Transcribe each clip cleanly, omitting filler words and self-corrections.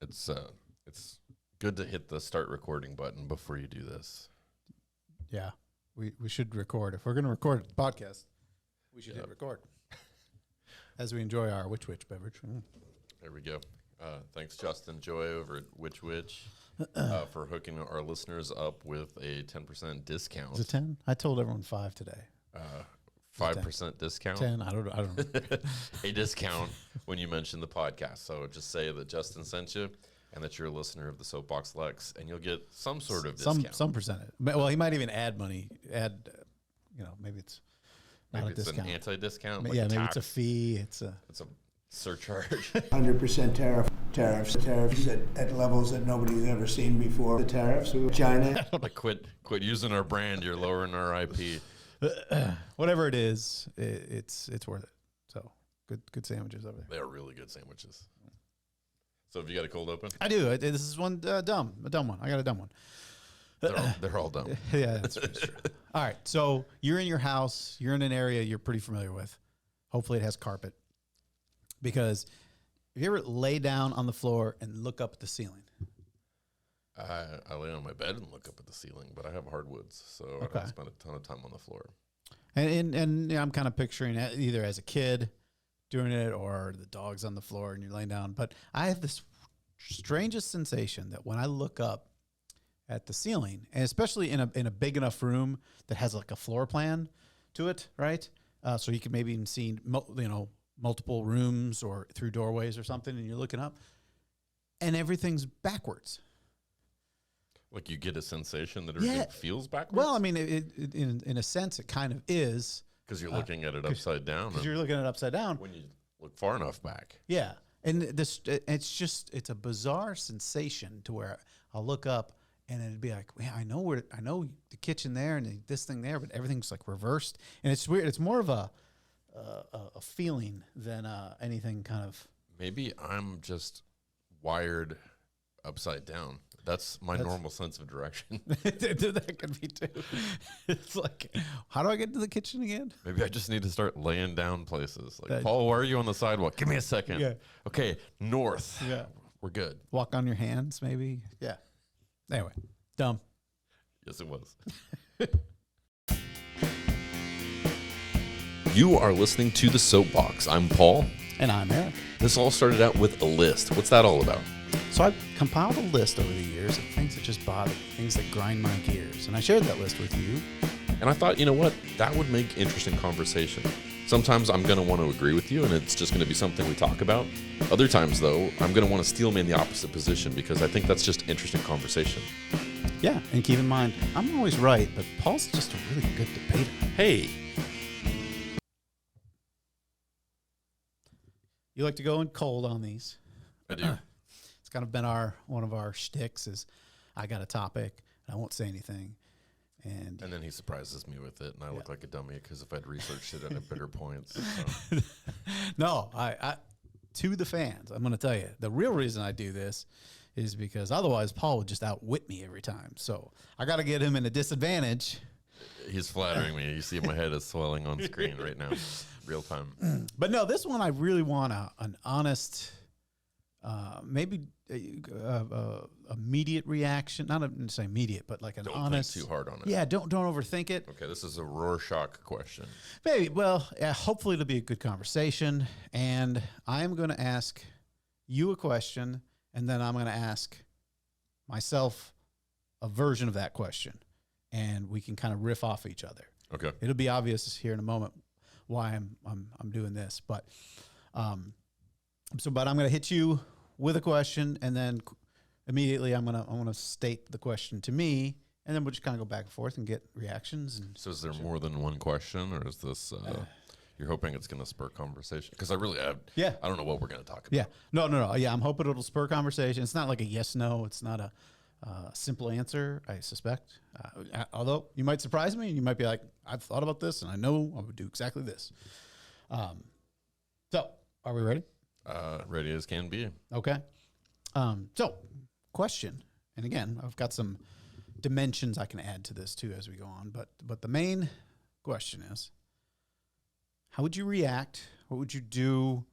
It's good to hit the start recording button before you do this. Yeah, we should record. If we're going to record a podcast, we should hit record as we enjoy our Witch beverage. There we go. Thanks, Justin Joy over at Witch for hooking our listeners up with a 10% discount. Is it 10? I told everyone 5 today. 5% discount? 10, I don't know. A discount when you mention the podcast. So just say that Justin sent you and that you're a listener of the SoapBoxLex, and you'll get some sort of discount. Some percentage. Well, he might even add money. Maybe it's not maybe a discount. An anti-discount. Maybe it's a fee. It's a surcharge. 100% tariffs at levels that nobody's ever seen before. The tariffs with China. Like quit using our brand. You're lowering our IP. Whatever it is, it's worth it. So good sandwiches over there. They are really good sandwiches. So have you got a cold open? I do. This is one a dumb one. I got a dumb one. They're all dumb. Yeah, that's true. All right. So you're in your house. You're in an area you're pretty familiar with. Hopefully it has carpet. Because if you ever lay down on the floor and look up at the ceiling? I lay on my bed and look up at the ceiling, but I have hardwoods, so I don't spend a ton of time on the floor. And I'm kind of picturing it either as a kid doing it or the dog's on the floor and you're laying down. But I have this strangest sensation that when I look up at the ceiling, and especially in a big enough room that has like a floor plan to it, right? So you can maybe even see multiple rooms or through doorways or something, and you're looking up, and everything's backwards. Like you get a sensation that everything feels backwards? Well, I mean, in a sense, it kind of is. Because you're looking at it upside down. Because you're looking at it upside down. When you look far enough back. Yeah. And it's a bizarre sensation to where I'll look up and it'd be like, man, I know the kitchen there and this thing there, but everything's like reversed. And it's weird. It's more of a feeling than anything kind of. Maybe I'm just wired upside down. That's normal sense of direction. That could be too. It's like, how do I get to the kitchen again? Maybe I just need to start laying down places. Like, Paul, why are you on the sidewalk? Give me a second. Yeah. Okay, north. Yeah. We're good. Walk on your hands, maybe. Yeah. Anyway, dumb. Yes, it was. You are listening to The Soapbox. I'm Paul. And I'm Eric. This all started out with a list. What's that all about? So I've compiled a list over the years of things that just bother me, things that grind my gears. And I shared that list with you. And I thought, you know what? That would make interesting conversation. Sometimes I'm going to want to agree with you, and it's just going to be something we talk about. Other times, though, I'm going to want to steel man the opposite position because I think that's just interesting conversation. Yeah, and keep in mind, I'm always right, but Paul's just a really good debater. Hey. You like to go in cold on these. I do. It's kind of been one of our shticks is I got a topic, and I won't say anything. And then he surprises me with it, and I look like a dummy because if I'd researched it, I'd have better points. So. No, I to the fans, I'm going to tell you, the real reason I do this is because otherwise Paul would just outwit me every time. So I got to get him in a disadvantage. He's flattering me. You see my head is swelling on screen right now, real time. But no, this one I really want an honest, maybe immediate reaction. Not to say immediate, but like an honest. Don't think too hard on it. Yeah, don't overthink it. Okay, this is a Rorschach question. Maybe. Well, yeah, hopefully it'll be a good conversation. And I'm going to ask you a question, and then I'm going to ask myself a version of that question. And we can kind of riff off each other. Okay. It'll be obvious here in a moment why I'm doing this, but I'm going to hit you with a question, and then immediately I'm gonna state the question to me, and then we'll just kind of go back and forth and get reactions. And so, is there more than one question, or is this you're hoping it's going to spur conversation? Because I don't know what we're going to talk about. Yeah, no. Yeah, I'm hoping it'll spur conversation. It's not like a yes/no. It's not a simple answer, I suspect. Although you might surprise me, and you might be like, I've thought about this, and I know I would do exactly this. So, are we ready? Ready as can be. Okay. So, question, and again, I've got some dimensions I can add to this too as we go on, but the main question is, how would you react? What would you do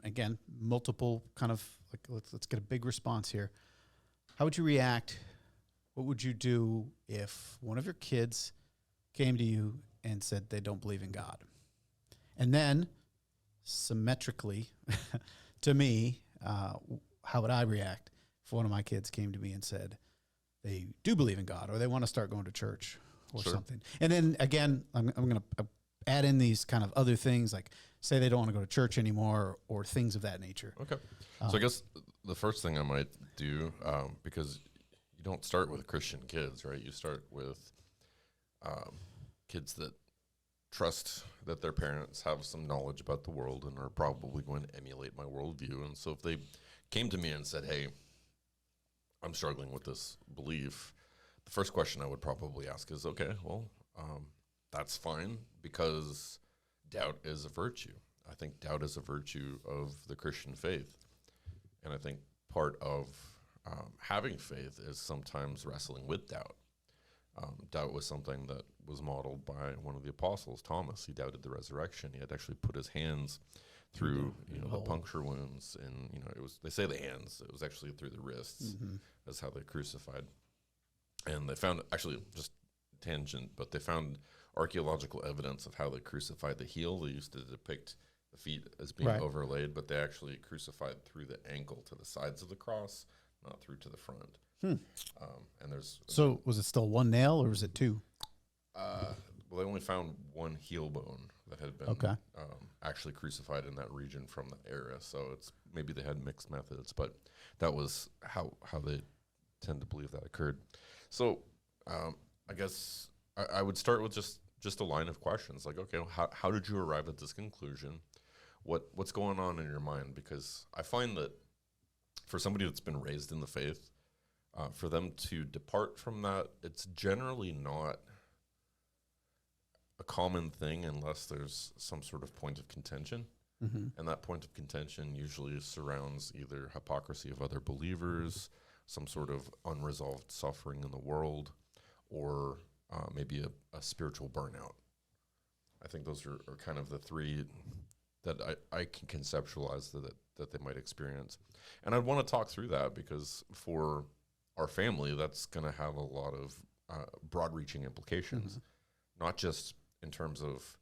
again, multiple kind of like let's get a big response here. How would you react? What would you do if one of your kids came to you and said they don't believe in God? And then symmetrically to me, how would I react if one of my kids came to me and said they do believe in God or they want to start going to church or something? And then again, I'm going to add in these kind of other things, like say they don't want to go to church anymore or things of that nature. Okay. So I guess the first thing I might do, because you don't start with Christian kids, right? You start with kids that trust that their parents have some knowledge about the world and are probably going to emulate my worldview. And so if they came to me and said, hey, I'm struggling with this belief, the first question I would probably ask is, okay, well, that's fine, because doubt is a virtue. I think doubt is a virtue of the Christian faith. And I think part of having faith is sometimes wrestling with doubt. Doubt was something that was modeled by one of the apostles, Thomas. He doubted the resurrection. He had actually put his hands through, the puncture wounds, and it was, they say the hands, it was actually through the wrists. That's how they crucified. And they found, actually, just tangent, but they found archaeological evidence of how they crucified the heel. They used to depict the feet as being overlaid, but they actually crucified through the ankle to the sides of the cross, not through to the front. And there's So was it still one nail or was it two? well, they only found one heel bone that had been actually crucified in that region from that area. So it's maybe they had mixed methods, but that was how they tend to believe that occurred. So I guess I would start with just a line of questions, like, okay, well, how did you arrive at this conclusion? What's going on in your mind? Because I find that for somebody that's been raised in the faith, for them to depart from that, it's generally not a common thing unless there's some sort of point of contention. And that point of contention usually surrounds either hypocrisy of other believers, some sort of unresolved suffering in the world, or maybe a spiritual burnout. I think those are kind of the three that I can conceptualize that they might experience. And I'd want to talk through that because for our family, that's going to have a lot of broad-reaching implications, not just in terms of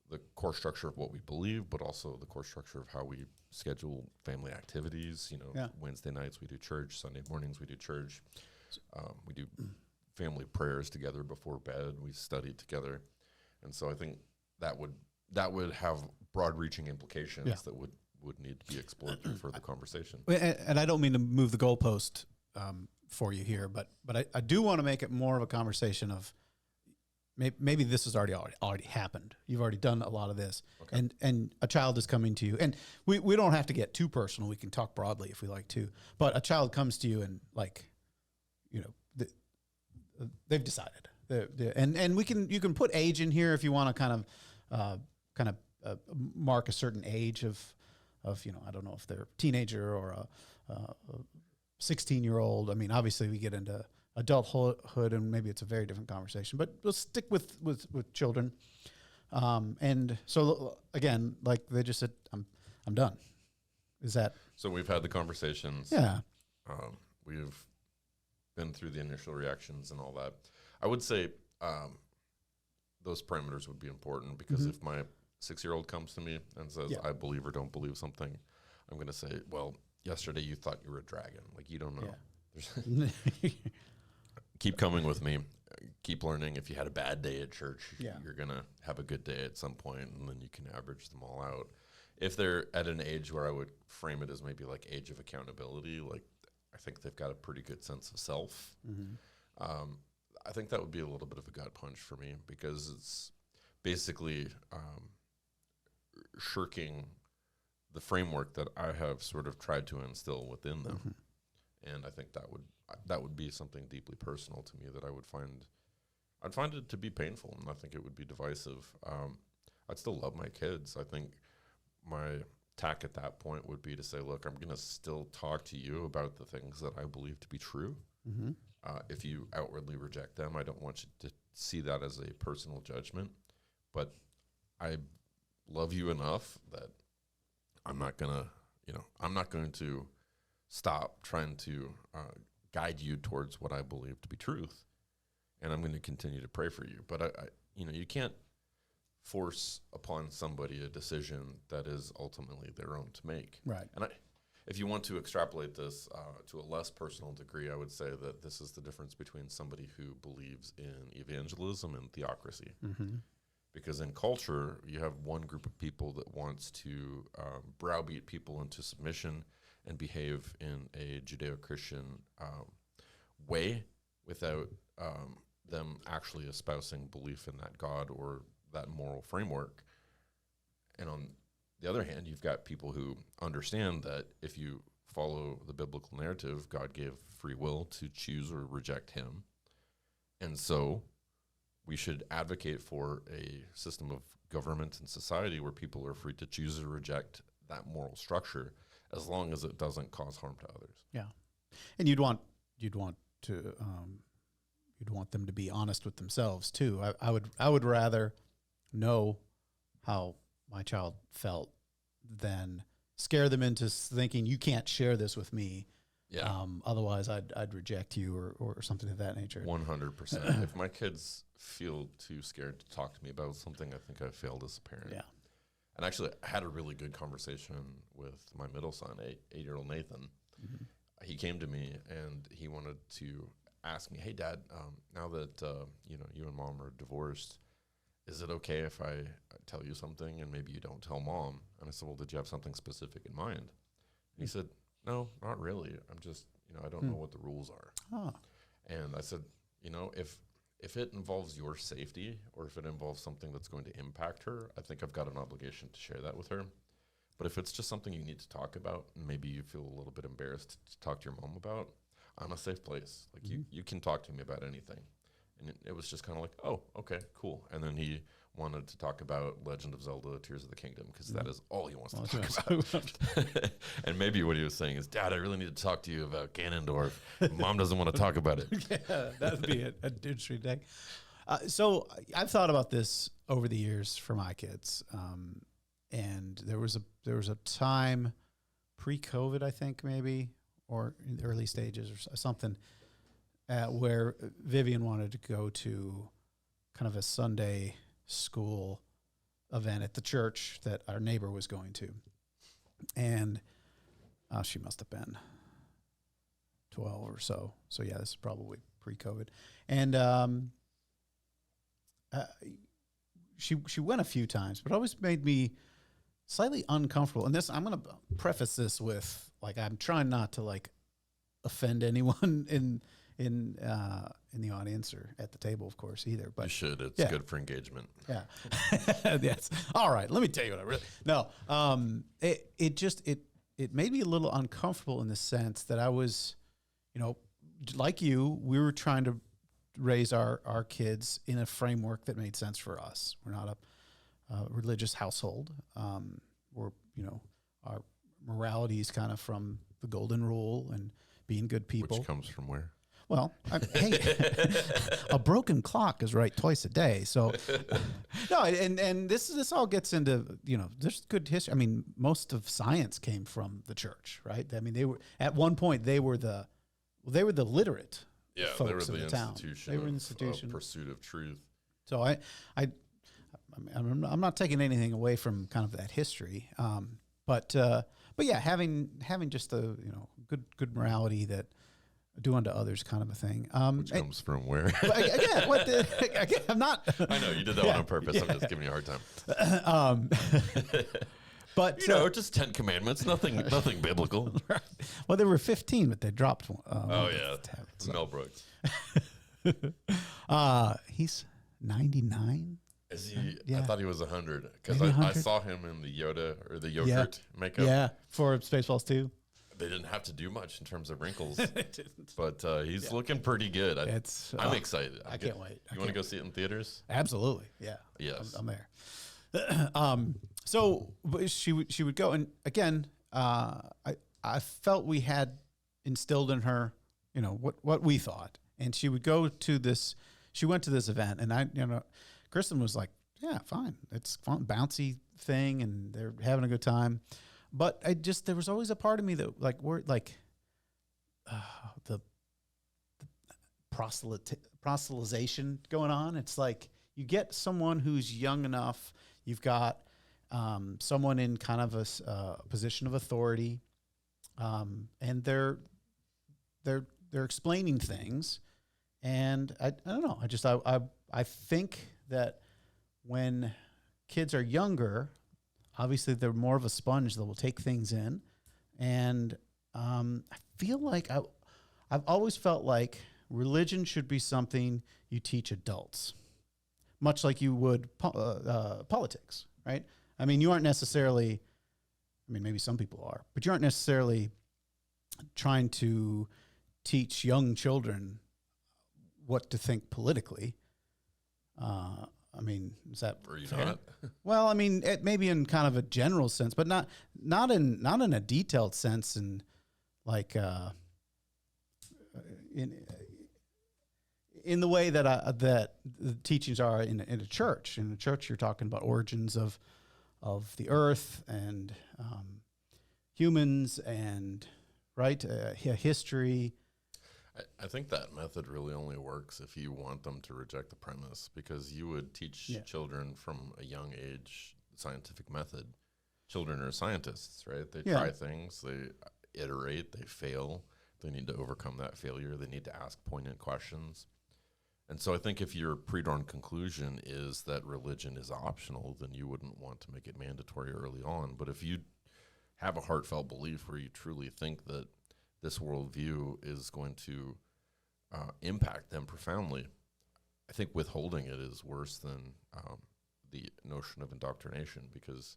the core structure of what we believe, but also the core structure of how we schedule family activities. Wednesday nights we do church, Sunday mornings we do church. We do family prayers together before bed. We study together. And so I think that would have broad-reaching implications that would need to be explored through further conversation. And I don't mean to move the goalpost for you here, but I do want to make it more of a conversation of maybe this has already happened. You've already done a lot of this, and a child is coming to you, and we don't have to get too personal. We can talk broadly if we like to, but a child comes to you and they've decided, and you can put age in here if you want to kind of mark a certain age of I don't know if they're a teenager or a 16-year-old. I mean, obviously we get into adulthood and maybe it's a very different conversation, but we'll stick with children. And so again, like they just said, I'm done. Is that? So we've had the conversations. Yeah. We've been through the initial reactions and all that. I would say those parameters would be important because if my 6-year-old comes to me and says, I believe or don't believe something, I'm going to say, well, yesterday you thought you were a dragon. Like, you don't know. Yeah. Keep coming with me. Keep learning. If you had a bad day at church, you're going to have a good day at some point, and then you can average them all out. If they're at an age where I would frame it as maybe like age of accountability, like I think they've got a pretty good sense of self. I think that would be a little bit of a gut punch for me because it's basically shirking the framework that I have sort of tried to instill within them. And I think that would be something deeply personal to me that I'd find it to be painful, and I think it would be divisive. I'd still love my kids. I think my tack at that point would be to say, look, I'm going to still talk to you about the things that I believe to be true. If you outwardly reject them, I don't want you to see that as a personal judgment, but I love you enough that I'm not going to stop trying to guide you towards what I believe to be truth, and I'm going to continue to pray for you. But you can't force upon somebody a decision that is ultimately their own to make. Right. And if you want to extrapolate this to a less personal degree, I would say that this is the difference between somebody who believes in evangelism and theocracy. Mm-hmm. Because in culture, you have one group of people that wants to browbeat people into submission and behave in a Judeo-Christian way without them actually espousing belief in that God or that moral framework. And on the other hand, you've got people who understand that if you follow the biblical narrative, God gave free will to choose or reject him. And so we should advocate for a system of government and society where people are free to choose or reject that moral structure as long as it doesn't cause harm to others. Yeah. And you'd want them to be honest with themselves too. I would rather know how my child felt than scare them into thinking you can't share this with me. Yeah. Otherwise I'd reject you or something of that nature. 100%. If my kids feel too scared to talk to me about something, I think I failed as a parent. Yeah. And actually, I had a really good conversation with my middle son, 8-year-old Nathan. Mm-hmm. He came to me and he wanted to ask me, "Hey, Dad, now that you and Mom are divorced, is it okay if I tell you something and maybe you don't tell Mom?" And I said, "Well, did you have something specific in mind?" And he said, "No, not really. I'm just, I don't know what the rules are." Oh. And I said, if it involves your safety or if it involves something that's going to impact her, I think I've got an obligation to share that with her. But if it's just something you need to talk about and maybe you feel a little bit embarrassed to talk to your mom about, I'm a safe place. Like you can talk to me about anything. And it was just kind of like, oh, okay, cool. And then he wanted to talk about Legend of Zelda, Tears of the Kingdom, because that is all he wants to talk about. And maybe what he was saying is, "Dad, I really need to talk to you about Ganondorf. Mom doesn't want to talk about it." Yeah, that would be an interesting day. So I've thought about this over the years for my kids. And there was a time pre-COVID, I think maybe, or in the early stages or something, where Vivian wanted to go to kind of a Sunday school event at the church that our neighbor was going to. And she must have been 12 or so. So, yeah, this is probably pre-COVID. And she went a few times, but it always made me slightly uncomfortable. And this, I'm going to preface this with, like, I'm trying not to, like, offend anyone in the audience or at the table, of course, either. But you should. It's good for engagement. Yeah. Yes. All right. Let me tell you what I really. No. It made me a little uncomfortable in the sense that I was, like you, we were trying to raise our kids in a framework that made sense for us. We're not a religious household. We're, our morality is kind of from the golden rule and being good people. Which comes from where? Well, hey, a broken clock is right twice a day. So, no, and this all gets into, there's good history. I mean, most of science came from the church, right? I mean, they were at one point they were the literate. Yeah, folks they were the town. institution. They were of institution pursuit of truth. So I'm not taking anything away from kind of that history, but yeah, having just a good morality that do unto others kind of a thing. Which comes from where? Again, I'm not. I know you did that one on purpose. Yeah. I'm just giving you a hard time. But just 10 commandments, nothing biblical. Right. Well, there were 15, but they dropped one. Oh yeah, Mel Brooks. He's 99. Is he? Yeah. I thought he was 100 because I saw him in the Yoda or the yogurt makeup. Yeah, for Spaceballs 2. They didn't have to do much in terms of wrinkles, but he's looking pretty good. I'm excited. I can't wait. You want to go see it in theaters? Absolutely. Yeah. Yes. I'm there. So she would go, and again, I felt we had instilled in her, what we thought, and she would go to this. She went to this event, and Kristen was like, "Yeah, fine, it's fun, bouncy thing, and they're having a good time." But there was always a part of me that like the proselytization going on. It's like you get someone who's young enough. You've got someone in kind of a position of authority, and they're explaining things, and I don't know. I think that when kids are younger, obviously they're more of a sponge that will take things in, and I feel like I've always felt like religion should be something you teach adults, much like you would politics, right? I mean, you aren't necessarily, I mean, maybe some people are, but you aren't necessarily trying to teach young children what to think politically. I mean, is that Or you fair? not? Well, I mean, maybe in kind of a general sense, but not in a detailed sense, and like in the way that that the teachings are in a church. In a church, you're talking about origins of the earth and humans and history. I think that method really only works if you want them to reject the premise, because you would teach children from a young age the scientific method. Children are scientists, right? They try things, they iterate, they fail. They need to overcome that failure. They need to ask poignant questions. And so I think if your pre-dawn conclusion is that religion is optional, then you wouldn't want to make it mandatory early on. But if you have a heartfelt belief where you truly think that this worldview is going to impact them profoundly, I think withholding it is worse than the notion of indoctrination, because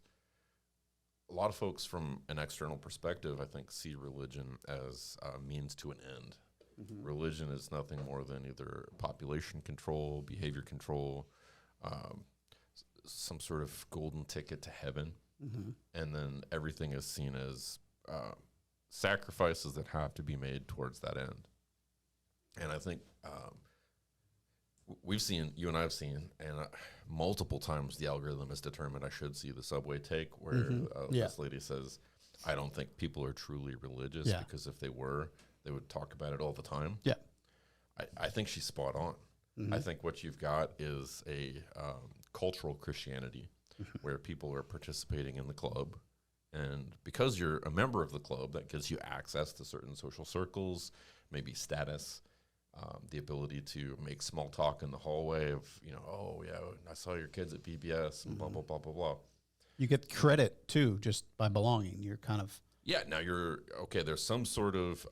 a lot of folks from an external perspective, I think, see religion as a means to an end. Mm-hmm. Religion is nothing more than either population control, behavior control, some sort of golden ticket to heaven. Mm-hmm. And then everything is seen as sacrifices that have to be made towards that end. And I think you and I have seen, and multiple times the algorithm has determined I should see the Subway take where this lady says, I don't think people are truly religious because if they were, they would talk about it all the time. Yeah. I think she's spot on. Mm-hmm. I think what you've got is a cultural Christianity where people are participating in the club. And because you're a member of the club, that gives you access to certain social circles, maybe status, the ability to make small talk in the hallway of, oh, yeah, I saw your kids at PBS and blah, blah, blah, blah, blah. You get credit, too, just by belonging. You're kind of... Yeah, now there's some sort of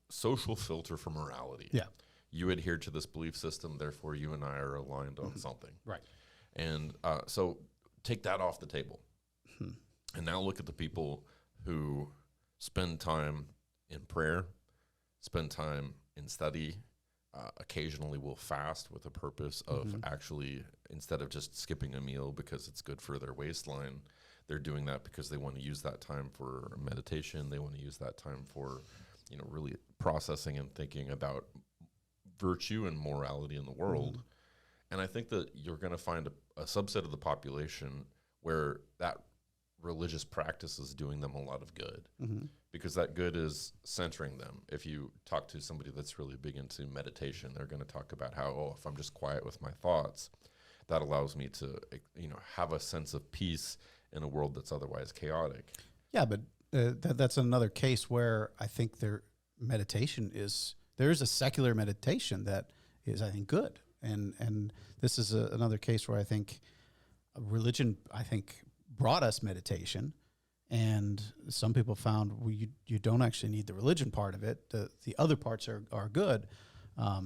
social filter for morality. Yeah. You adhere to this belief system, therefore you and I are aligned on something. Right. And so take that off the table. And now look at the people who spend time in prayer, spend time in study, occasionally will fast with the purpose of actually, instead of just skipping a meal because it's good for their waistline, they're doing that because they want to use that time for meditation. They want to use that time for, really processing and thinking about virtue and morality in the world. And I think that you're going to find a subset of the population where that religious practice is doing them a lot of good, because that good is centering them. If you talk to somebody that's really big into meditation, they're going to talk about how, if I'm just quiet with my thoughts, that allows me to, have a sense of peace in a world that's otherwise chaotic. Yeah, but that's another case where I think there is a secular meditation that is, I think, good. And this is another case where I think religion, brought us meditation, and some people found you don't actually need the religion part of it. The other parts are good. I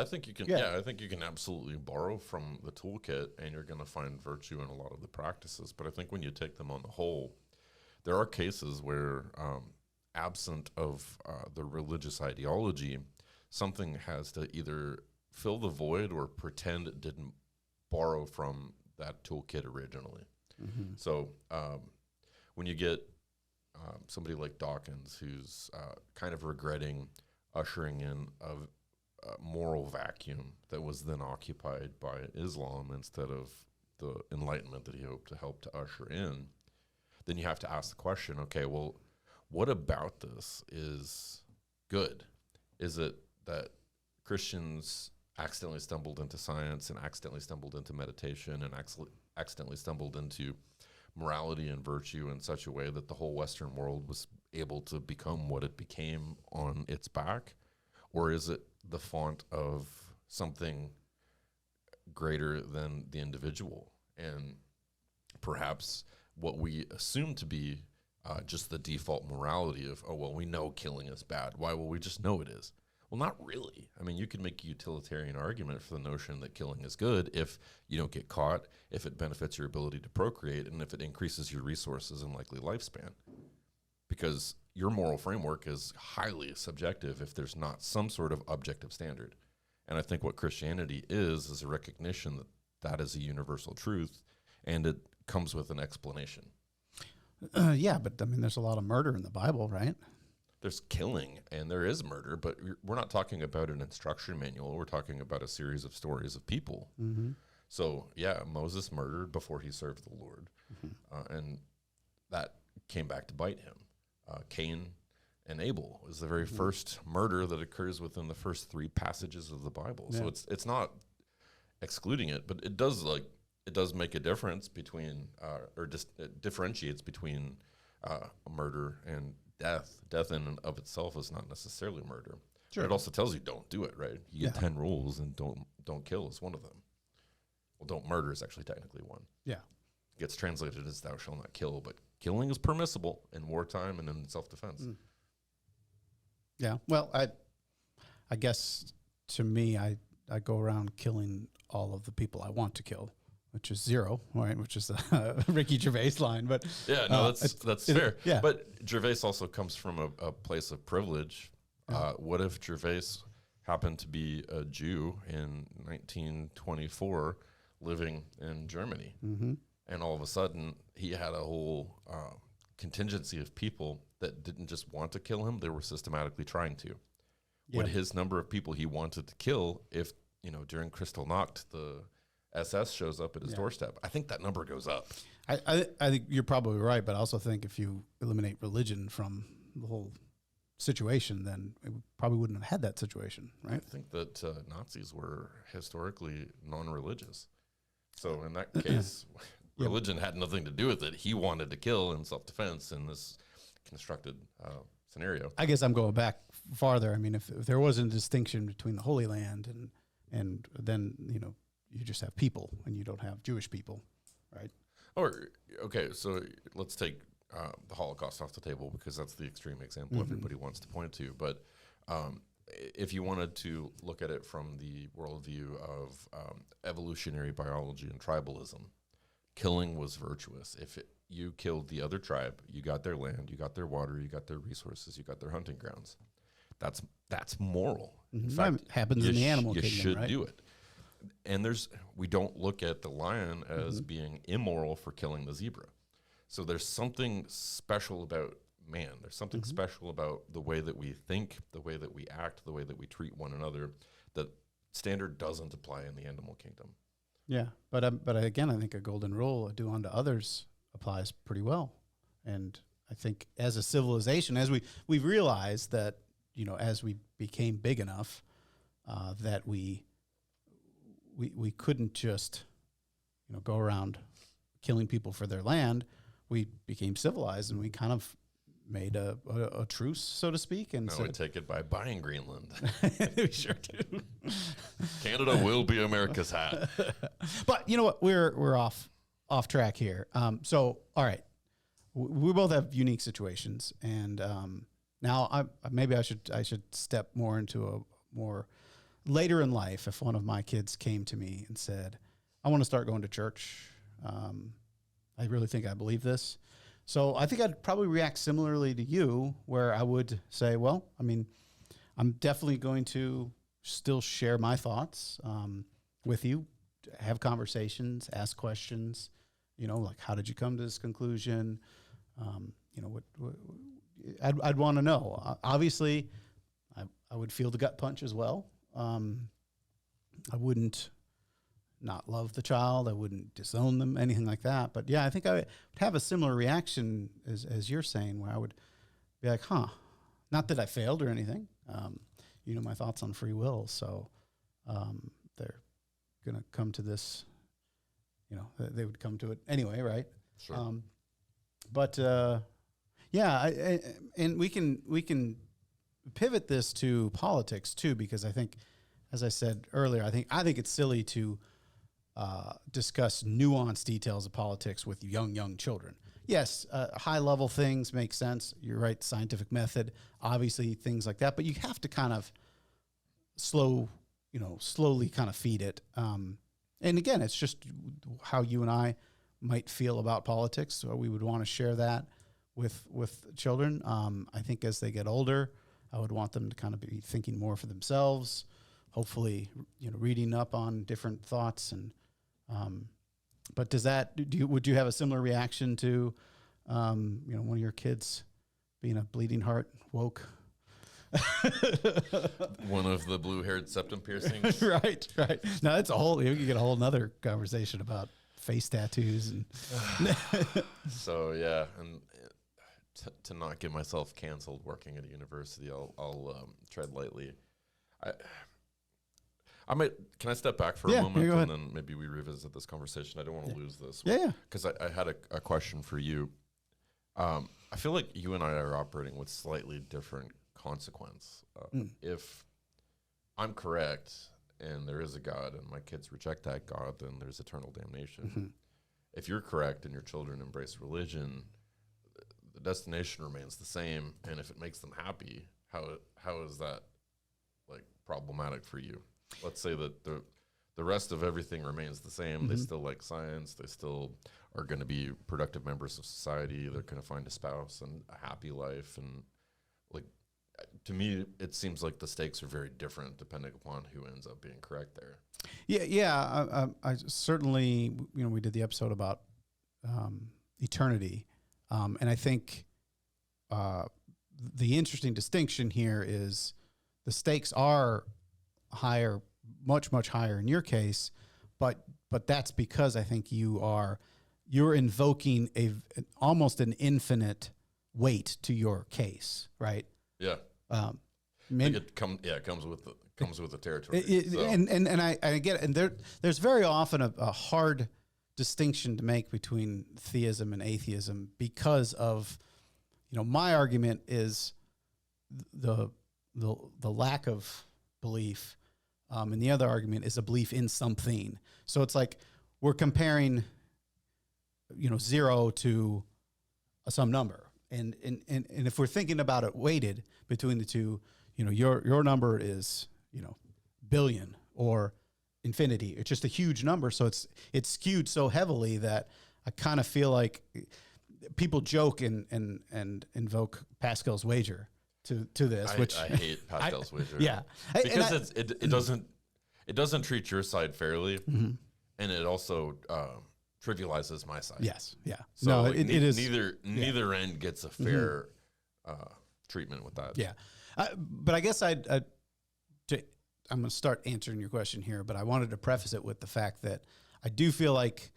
think you can. I think you can absolutely borrow from the toolkit, and you're going to find virtue in a lot of the practices. But I think when you take them on the whole, there are cases where, absent of the religious ideology, something has to either fill the void or pretend it didn't borrow from that toolkit originally. So when you get somebody like Dawkins, who's kind of regretting ushering in a moral vacuum that was then occupied by Islam instead of the enlightenment that he hoped to help to usher in, then you have to ask the question, okay, well, what about this is good? Is it that Christians accidentally stumbled into science and accidentally stumbled into meditation and accidentally stumbled into morality and virtue in such a way that the whole Western world was able to become what it became on its back? Or is it the font of something greater than the individual? And perhaps what we assume to be just the default morality of, oh, well, we know killing is bad. Why? Well, we just know it is. Well, not really. I mean, you can make a utilitarian argument for the notion that killing is good if you don't get caught, if it benefits your ability to procreate, and if it increases your resources and likely lifespan. Because your moral framework is highly subjective if there's not some sort of objective standard. And I think what Christianity is a recognition that that is a universal truth, and it comes with an explanation. Yeah, but I mean, there's a lot of murder in the Bible, right? There's killing and there is murder, but we're not talking about an instruction manual. We're talking about a series of stories of people. Mm-hmm. So, yeah, Moses murdered before he served the Lord, and that came back to bite him. Cain and Abel is the very first murder that occurs within the first 3 passages of the Bible. Yeah. So it's not excluding it, but it does make a difference between it differentiates between murder and death. Death in and of itself is not necessarily murder. Sure. But it also tells you don't do it, right? You get 10 rules, and don't kill is one of them. Well, don't murder is actually technically one. Yeah. It gets translated as thou shalt not kill, but killing is permissible in wartime and in self-defense. Mm. Yeah. Well, I guess to me, I go around killing all of the people I want to kill, which is 0, right? Which is a Ricky Gervais line, but yeah, no, that's fair. Yeah. But Gervais also comes from a place of privilege. Yeah. What if Gervais happened to be a Jew in 1924 living in Germany? Mm-hmm. And all of a sudden he had a whole contingency of people that didn't just want to kill him, they were systematically trying to. Yeah. Would his number of people he wanted to kill, if, during Kristallnacht, the SS shows up at his doorstep, I think that number goes up. I think you're probably right, but I also think if you eliminate religion from the whole situation, then it probably wouldn't have had that situation, right? I think that Nazis were historically non-religious. So in that case, religion had nothing to do with it. He wanted to kill in self-defense in this constructed scenario. I guess I'm going back farther. I mean, if there wasn't a distinction between the Holy Land and then, you just have people and you don't have Jewish people, right? Okay, so let's take the Holocaust off the table because that's the extreme example everybody wants to point to. But if you wanted to look at it from the worldview of evolutionary biology and tribalism, killing was virtuous. If you killed the other tribe, you got their land, you got their water, you got their resources, you got their hunting grounds. That's moral. Mm-hmm. In fact, it happens in the animal kingdom, you should right? do it. And we don't look at the lion as being immoral for killing the zebra. So there's something special about man. There's something special about the way that we think, the way that we act, the way that we treat one another, that standard doesn't apply in the animal kingdom. Yeah, but again, I think a golden rule, do unto others, applies pretty well. And I think as a civilization, as we've realized that, as we became big enough, that we couldn't just, go around killing people for their land. We became civilized, and we kind of made a truce, so to speak. And now we take it by buying Greenland. We sure do. Canada will be America's hat. But you know what? We're off track here. So all right, we both have unique situations, and now maybe I should step more into a more later in life. If one of my kids came to me and said, "I want to start going to church," I really think I believe this. So I think I'd probably react similarly to you, where I would say, well, I mean, I'm definitely going to still share my thoughts with you, have conversations, ask questions, like, how did you come to this conclusion? What I'd want to know. Obviously, I would feel the gut punch as well. I wouldn't not love the child. I wouldn't disown them, anything like that. But yeah, I think I would have a similar reaction as you're saying, where I would be like, huh, not that I failed or anything. You know, my thoughts on free will. So they're going to come to this, you know, they would come to it anyway, right? Sure. But yeah, and we can pivot this to politics too, because I think, as I said earlier, I think it's silly to discuss nuanced details of politics with young children. Yes, high level things make sense. You're right, scientific method, obviously things like that. But you have to kind of slowly kind of feed it. And again, it's just how you and I might feel about politics. So we would want to share that with children. I think as they get older, I would want them to kind of be thinking more for themselves. Hopefully, you know, reading up on different thoughts and. But would you have a similar reaction to, you know, one of your kids being a bleeding heart woke? One of the blue-haired septum piercings. Right. Now that's you could get a whole nother conversation about face tattoos and. So yeah, and to not get myself canceled working at a university, I'll tread lightly. Can I step back for a moment and then maybe we revisit this conversation? I don't want to lose this. Yeah. Because I had a question for you. I feel like you and I are operating with slightly different consequence. If I'm correct and there is a God and my kids reject that God, then there's eternal damnation. Mm-hmm. If you're correct and your children embrace religion, the destination remains the same. And if it makes them happy, how is that like problematic for you? Let's say that the rest of everything remains the same. Mm-hmm. They still like science. They still are going to be productive members of society. They're going to find a spouse and a happy life. And like, to me, it seems like the stakes are very different depending upon who ends up being correct there. Yeah. I certainly, you know, we did the episode about eternity. And I think the interesting distinction here is the stakes are higher, much higher in your case, but that's because I think you're invoking almost an infinite weight to your case, right? Yeah. It comes with the territory. And I get it. And there's very often a hard distinction to make between theism and atheism because of, you know, my argument is the lack of belief. And the other argument is a belief in something. So it's like we're comparing, you know, 0 to some number. And if we're thinking about it weighted between the two, you know, your number is, you know, billion or infinity. It's just a huge number. So it's skewed so heavily that I kind of feel like people joke and invoke Pascal's wager to this, which I hate Pascal's wager. Yeah, because it doesn't treat your side fairly, mm-hmm. and it also trivializes my side. Yes, yeah. So no, like it is neither end gets a fair treatment with that. Yeah, but I guess I'm going to start answering your question here, but I wanted to preface it with the fact that I do feel like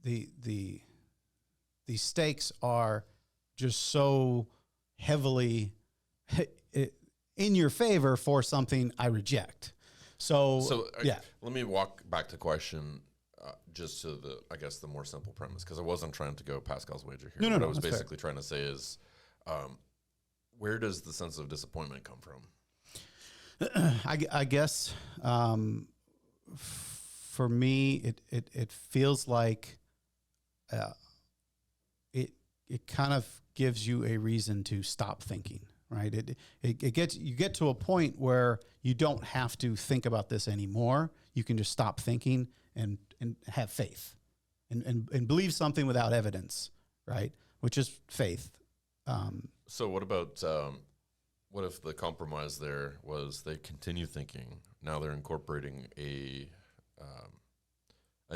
the stakes are just so heavily in your favor for something I reject. So yeah. Let me walk back to question just to the more simple premise, because I wasn't trying to go Pascal's wager here. No, what I was basically fair. trying to say is, where does the sense of disappointment come from? I guess for me, it feels like it kind of gives you a reason to stop thinking, right? You get to a point where you don't have to think about this anymore. You can just stop thinking and have faith and believe something without evidence, right? Which is faith. So what about what if the compromise there was they continue thinking? Now they're incorporating a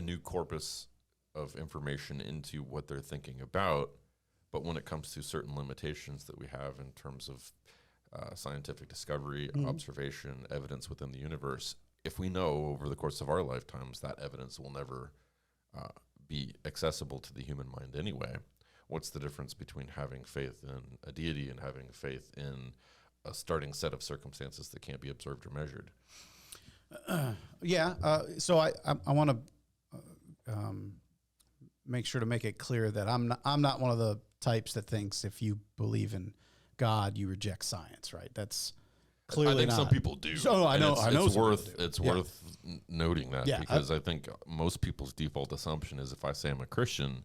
new corpus of information into what they're thinking about, but when it comes to certain limitations that we have in terms of scientific discovery, mm-hmm. observation, evidence within the universe, if we know over the course of our lifetimes that evidence will never be accessible to the human mind anyway, what's the difference between having faith in a deity and having faith in a starting set of circumstances that can't be observed or measured? So I want to make sure to make it clear that I'm not one of the types that thinks if you believe in God, you reject science, right? That's clearly I think not. some people do. So I know. It's worth noting that, because I think most people's default assumption is if I say I'm a Christian,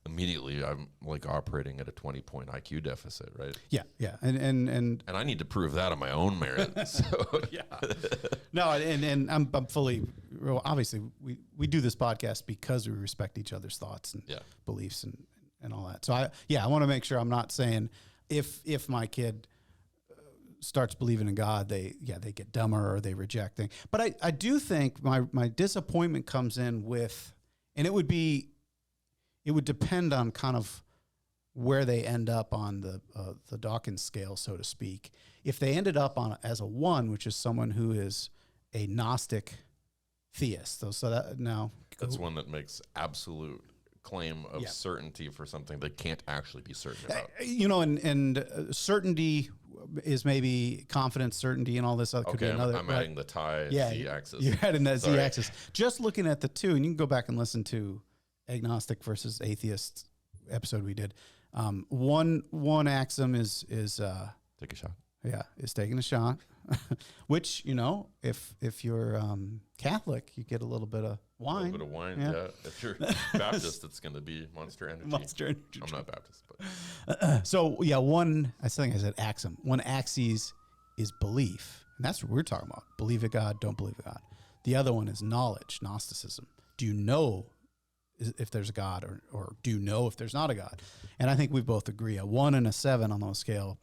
immediately I'm like operating at a 20-point IQ deficit, right? Yeah, and I need to prove that on my own merit. So yeah, no, and I'm fully. Well, obviously, we do this podcast because we respect each other's thoughts and beliefs and all that. So I want to make sure I'm not saying if my kid starts believing in God, they get dumber or they reject things. But I do think my disappointment comes in with, and it would depend on kind of where they end up on the Dawkins scale, so to speak. If they ended up on as a 1, which is someone who is a Gnostic theist, so that now that's one that makes absolute claim of certainty for something they can't actually be certain about. And certainty is maybe confidence, certainty, and all this other. Could be another. I'm adding the z-axis. You're adding that z-axis. Just looking at the two, and you can go back and listen to agnostic versus atheist episode we did. One axiom is take a shot. Yeah, is taking a shot, which if you're Catholic, you get a little bit of wine. A little bit of wine, yeah. If you're Baptist, it's going to be Monster Energy. Monster Energy. I'm not Baptist, but I think I said axiom. One axis is belief, and that's what we're talking about. Believe in God, don't believe in God. The other one is knowledge, Gnosticism. Do you know if there's a God, or do you know if there's not a God? And I think we both agree a 1 and a 7 on those scale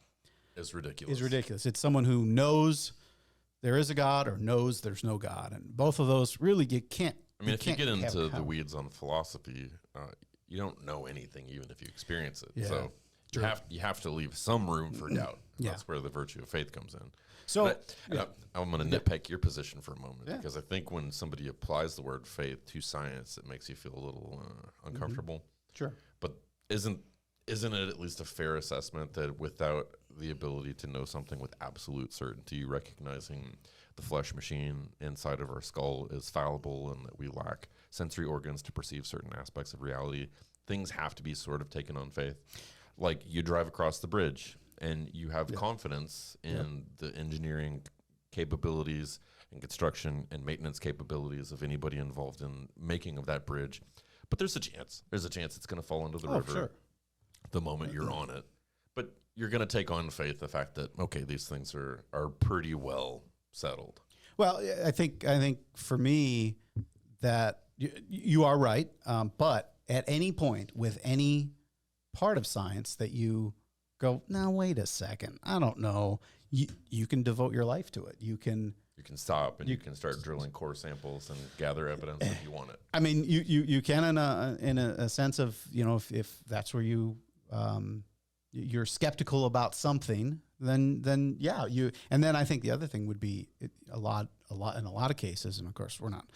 is ridiculous. It's someone who knows there is a God or knows there's no God, and both of those really you can't. I mean, if you get into the weeds on philosophy, you don't know anything, even if you experience it. Yeah. So you have to leave some room for doubt. That's where the virtue of faith comes in. So I'm going to nitpick your position for a moment, because I think when somebody applies the word faith to science, it makes you feel a little uncomfortable. Mm-hmm. Sure. But isn't it at least a fair assessment that without the ability to know something with absolute certainty, recognizing the flesh machine inside of our skull is fallible and that we lack sensory organs to perceive certain aspects of reality, things have to be sort of taken on faith? Like you drive across the bridge and you have confidence in the engineering capabilities and construction and maintenance capabilities of anybody involved in making of that bridge. But there's a chance it's going to fall into the river the moment you're on it. But you're going to take on faith the fact that, okay, these things are pretty well settled. Well, I think for me that you are right. But at any point with any part of science that you go, now wait a second, I don't know, you can devote your life to it. You can stop and you can start drilling core samples and gather evidence if you want it. I mean, you can in a sense of, if that's where you're skeptical about something, then you. And then I think the other thing would be a lot in a lot of cases, and of course we're not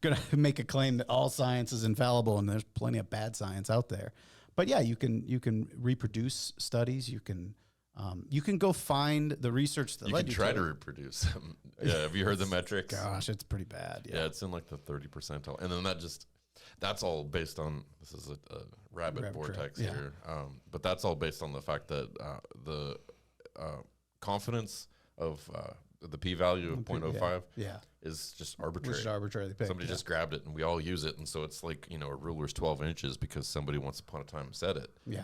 going to make a claim that all science is infallible, and there's plenty of bad science out there. But yeah, you can reproduce studies. You can go find the research that you can try to reproduce them. Yeah, have you heard the metrics? Gosh, it's pretty bad. Yeah, it's in like the 30 percentile, and then that's all based on, this is a rabbit vortex here, but that's all based on the fact that the confidence of the p-value of 0.05 is just arbitrary. Just arbitrarily picked. Somebody just grabbed it and we all use it, and so it's like, a ruler's 12 inches because somebody once upon a time said it. Yeah.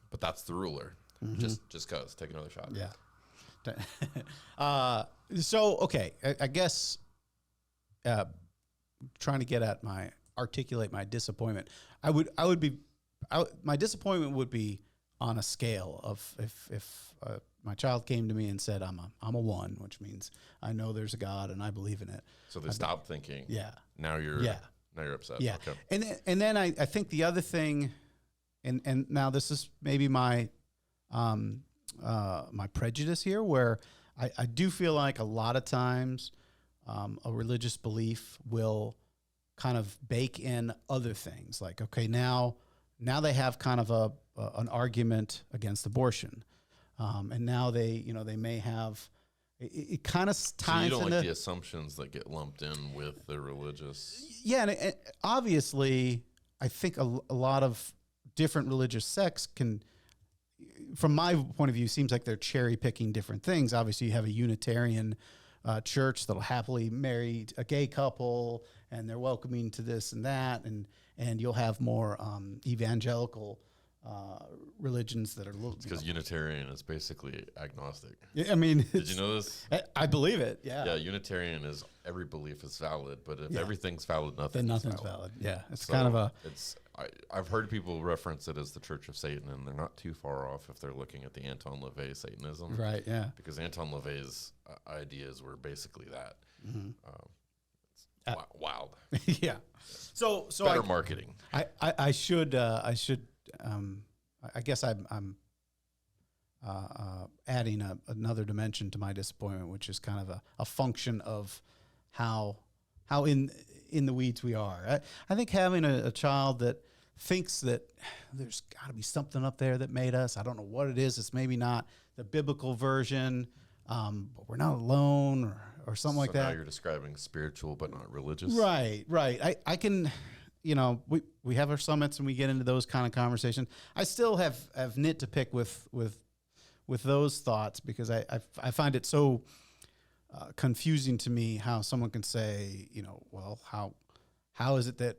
But that's the ruler. Mm-hmm. Just cause. Take another shot. Yeah. So, okay, I guess trying to get at articulate my disappointment. My disappointment would be on a scale of if my child came to me and said, I'm a 1, which means I know there's a God and I believe in it. So they stop thinking. Yeah. Now you're upset. Yeah. Okay. And then I think the other thing, and now this is maybe my my prejudice here, where I do feel like a lot of times a religious belief will kind of bake in other things. Like, okay, now they have kind of an argument against abortion, and now they may have. It kind of ties. So you don't into, like the assumptions that get lumped in with the religious. Yeah, and obviously, I think a lot of different religious sects can, from my point of view, seems like they're cherry picking different things. Obviously, you have a Unitarian church that'll happily marry a gay couple, and they're welcoming to this and that, and you'll have more evangelical religions that are Because Unitarian is basically agnostic. I mean, did you know this? I believe it. Yeah. Yeah, Unitarian is every belief is valid, but if everything's valid, then nothing's valid. Yeah, it's kind of a. I've heard people reference it as the Church of Satan, and they're not too far off if they're looking at the Anton LaVey Satanism. Right. Yeah. Because Anton LaVey's ideas were basically that. Mm-hmm. It's wild. Yeah. So better marketing. I should. I guess I'm adding another dimension to my disappointment, which is kind of a function of how in the weeds we are. I think having a child that thinks that there's got to be something up there that made us. I don't know what it is. It's maybe not the biblical version, but we're not alone or something like that. Now you're describing spiritual but not religious. Right. I can. We have our summits and we get into those kind of conversations. I still have nit to pick with those thoughts because I find it so confusing to me how someone can say, well, how is it that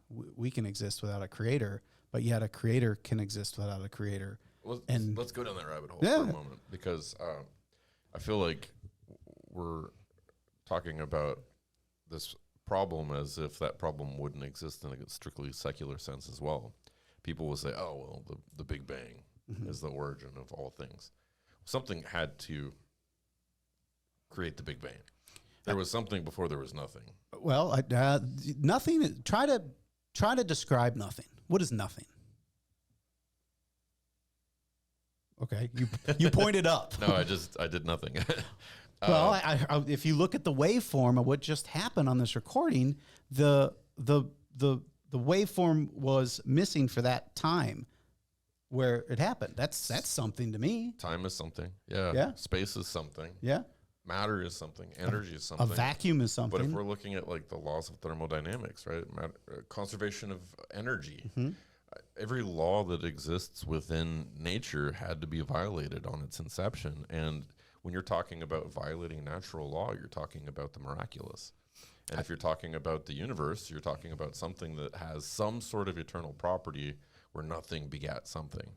we can exist without a creator, but yet a creator can exist without a creator. Let's go down that rabbit hole for a moment because I feel like we're talking about this problem as if that problem wouldn't exist in a strictly secular sense as well. People will say, oh, well, the Big Bang is the origin of all things. Something had to create the Big Bang. There was something before there was nothing. Well, nothing. Try to describe nothing. What is nothing? Okay, you pointed up. No, I did nothing. Well, if you look at the waveform of what just happened on this recording, the waveform was missing for that time where it happened. That's something to me. Time is something. Yeah. Yeah. Space is something. Yeah. Matter is something. Energy is something. A vacuum is something. But if we're looking at like the laws of thermodynamics, right? Conservation of energy. Mm-hmm. Every law that exists within nature had to be violated on its inception. And when you're talking about violating natural law, you're talking about the miraculous. And if you're talking about the universe, you're talking about something that has some sort of eternal property where nothing begat something.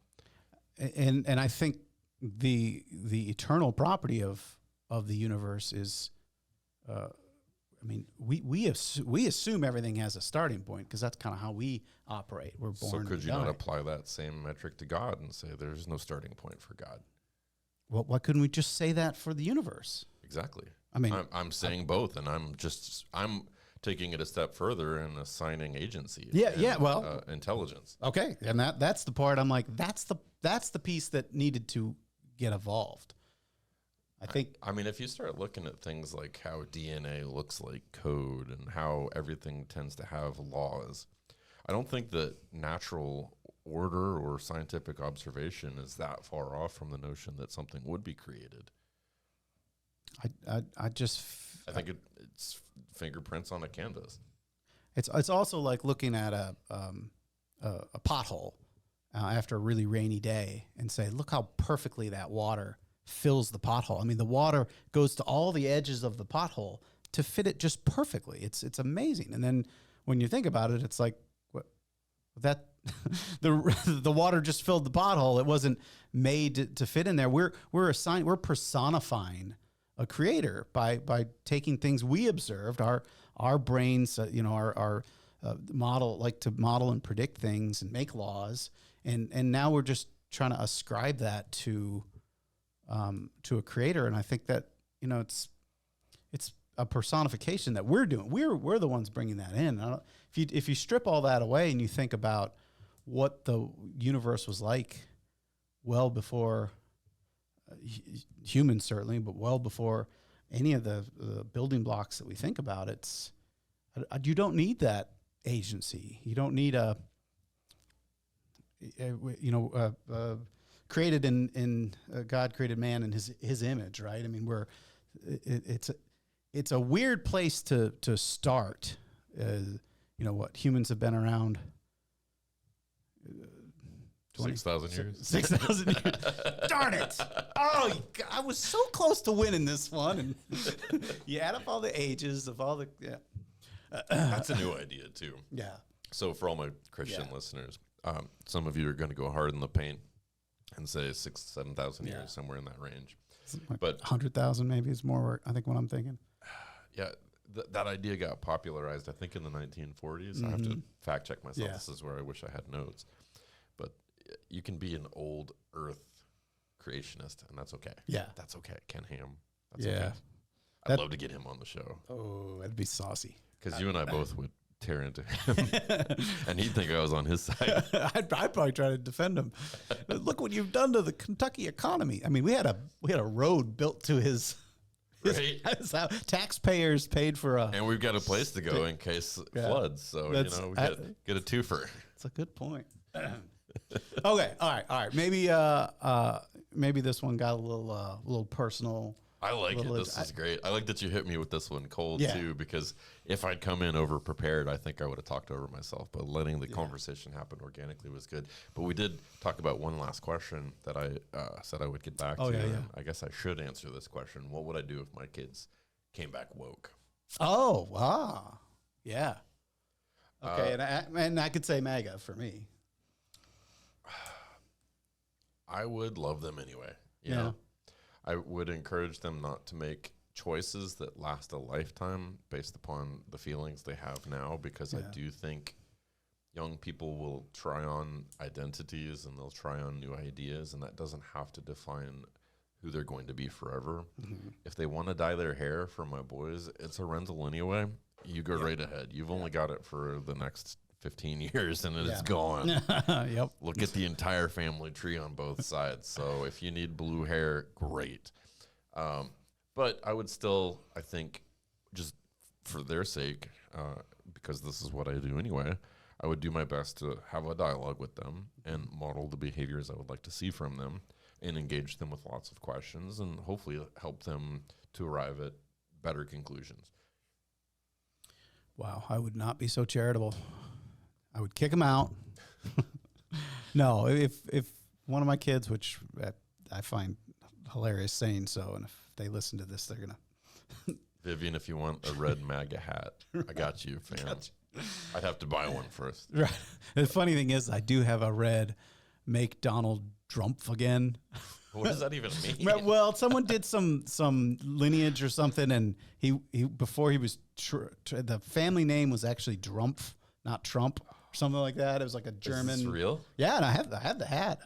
And I think the eternal property of the universe is, we assume everything has a starting point because that's kind of how we operate. We're born. So could you die. not apply that same metric to God and say there's no starting point for God? Well, why couldn't we just say that for the universe? Exactly. I mean, I'm saying both, and I'm taking it a step further and assigning agency. Intelligence. Okay, and that's the part I'm like, that's the piece that needed to get evolved. I think. I mean, if you start looking at things like how DNA looks like code and how everything tends to have laws, I don't think that natural order or scientific observation is that far off from the notion that something would be created. I think it's fingerprints on a canvas. It's also like looking at a pothole after a really rainy day and say, look how perfectly that water fills the pothole. I mean, the water goes to all the edges of the pothole to fit it just perfectly. It's amazing. And then when you think about it, it's like that the water just filled the pothole. It wasn't made to fit in there. We're personifying a creator by taking things we observed. Our brains, our model like to model and predict things and make laws, and now we're just trying to ascribe that to a creator. And I think that it's a personification that we're doing. We're the ones bringing that in. If you strip all that away and you think about what the universe was like well before humans, certainly, but well before any of the building blocks that we think about, you don't need that agency. You don't need created in God created man in his image, right? I mean, it's a weird place to start. Humans have been around 6,000 years. 6,000 years. Darn it! Oh, I was so close to winning this one, and you add up all the ages of all the. Yeah. That's a new idea too. Yeah. So for all my Christian listeners, some of you are going to go hard in the paint and say 6,000-7,000 years, somewhere in that range. Like but 100,000 maybe is more. I think what I'm thinking. Yeah, that idea got popularized, I think, in the 1940s. I have to fact check myself. Yeah. This is where I wish I had notes. But you can be an old Earth creationist, and that's okay. Yeah, that's okay. Ken Ham. That's yeah, okay. I'd love to get him on the show. Oh, that'd be saucy. Because you and I both would tear into him, and he'd think I was on his side. I'd probably try to defend him. Look what you've done to the Kentucky economy. I mean, we had a road built to his right. Taxpayers paid for and we've got a place to go in case floods. So we get a twofer. That's a good point. Okay, all right. Maybe this one got a little personal. I like it. This is great. I like that you hit me with this one cold too, because if I'd come in over prepared, I think I would have talked over myself. But letting the conversation happen organically was good. But we did talk about one last question that I said I would get back to. Yeah. I guess I should answer this question. What would I do if my kids came back woke? Oh, wow. Yeah. Okay, and I could say MAGA for me. I would love them anyway. You know? I would encourage them not to make choices that last a lifetime based upon the feelings they have now, because I do think young people will try on identities and they'll try on new ideas, and that doesn't have to define who they're going to be forever. Mm-hmm. If they want to dye their hair, for my boys, it's a rental anyway. You go right ahead. You've only got it for the next 15 years and it is gone. Yep. Look at the entire family tree on both sides. So if you need blue hair, great. But I would still, I think, just for their sake, because this is what I do anyway, I would do my best to have a dialogue with them and model the behaviors I would like to see from them and engage them with lots of questions and hopefully help them to arrive at better conclusions. Wow, I would not be so charitable. I would kick them out. No, if one of my kids, which I find hilarious saying so, and if they listen to this, they're going to. Vivian, if you want a red MAGA hat, I got you, fam. I'd have to buy one first. Right. The funny thing is, I do have a red Make Donald Trump Again. What does that even mean? Well, someone did some lineage or something, and he before he was the family name was actually Drumpf, not Trump, or something like that. It was like a German. Is this real? Yeah, and I have the hat.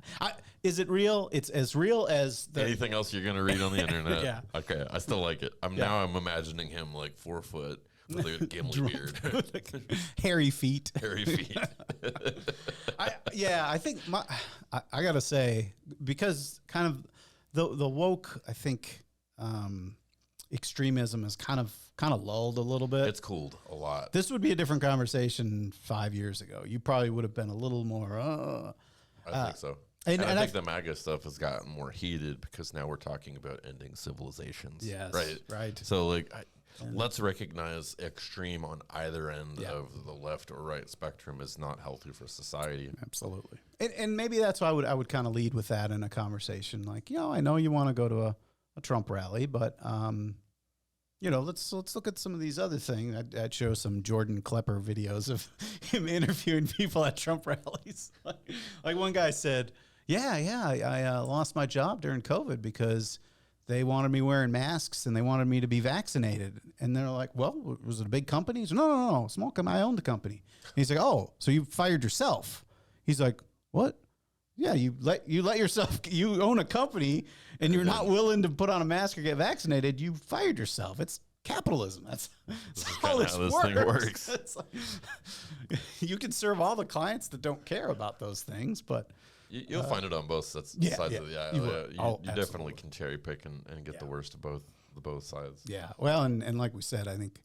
Is it real? It's as real as anything else you're gonna read on the internet. Yeah. Okay, I still like it. Now I'm imagining him like 4 foot with a gimli beard, hairy feet. Hairy feet. I think I gotta say, because kind of the woke, I think extremism is kind of lulled a little bit. It's cooled a lot. This would be a different conversation 5 years ago. You probably would have been a little more. I think so. And I think the MAGA stuff has gotten more heated because now we're talking about ending civilizations. Yes, right. So let's recognize extreme on either end of the left or right spectrum is not healthy for society. Absolutely. And maybe that's why I would kind of lead with that in a conversation. Like, I know you want to go to a Trump rally, but let's look at some of these other things. I'd show some Jordan Klepper videos of him interviewing people at Trump rallies. Like one guy said, I lost my job during COVID because they wanted me wearing masks and they wanted me to be vaccinated. And they're like, well, was it a big company? He's like, no, small company. I owned the company. And he's like, oh, so you fired yourself? He's like, what? Yeah, you let yourself. You own a company and you're not willing to put on a mask or get vaccinated. You fired yourself. It's capitalism. That's how this thing works. It's like, you can serve all the clients that don't care about those things, but you'll find it on both sides of the aisle. You definitely can cherry pick and get the worst of both both sides. Yeah. Well, and like we said, I think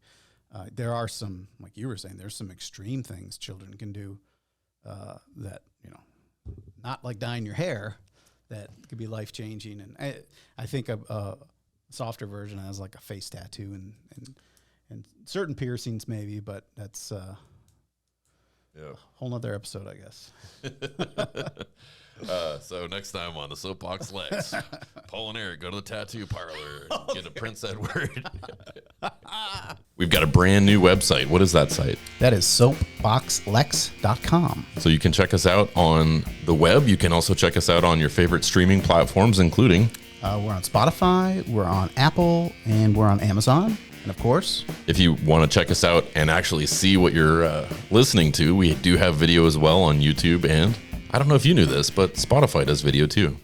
there are some, like you were saying, there's some extreme things children can do that, not like dyeing your hair, that could be life changing. And I think a softer version has like a face tattoo and certain piercings maybe, but that's a whole nother episode, I guess. So next time on the Soapbox Lex, Paul and Eric go to the tattoo parlor, get a Prince Edward. We've got a brand new website. What is that site? That is SoapBoxLex.com. So you can check us out on the web. You can also check us out on your favorite streaming platforms, including... we're on Spotify, we're on Apple, and we're on Amazon. And of course, if you want to check us out and actually see what you're listening to, we do have video as well on YouTube, and I don't know if you knew this, but Spotify does video too.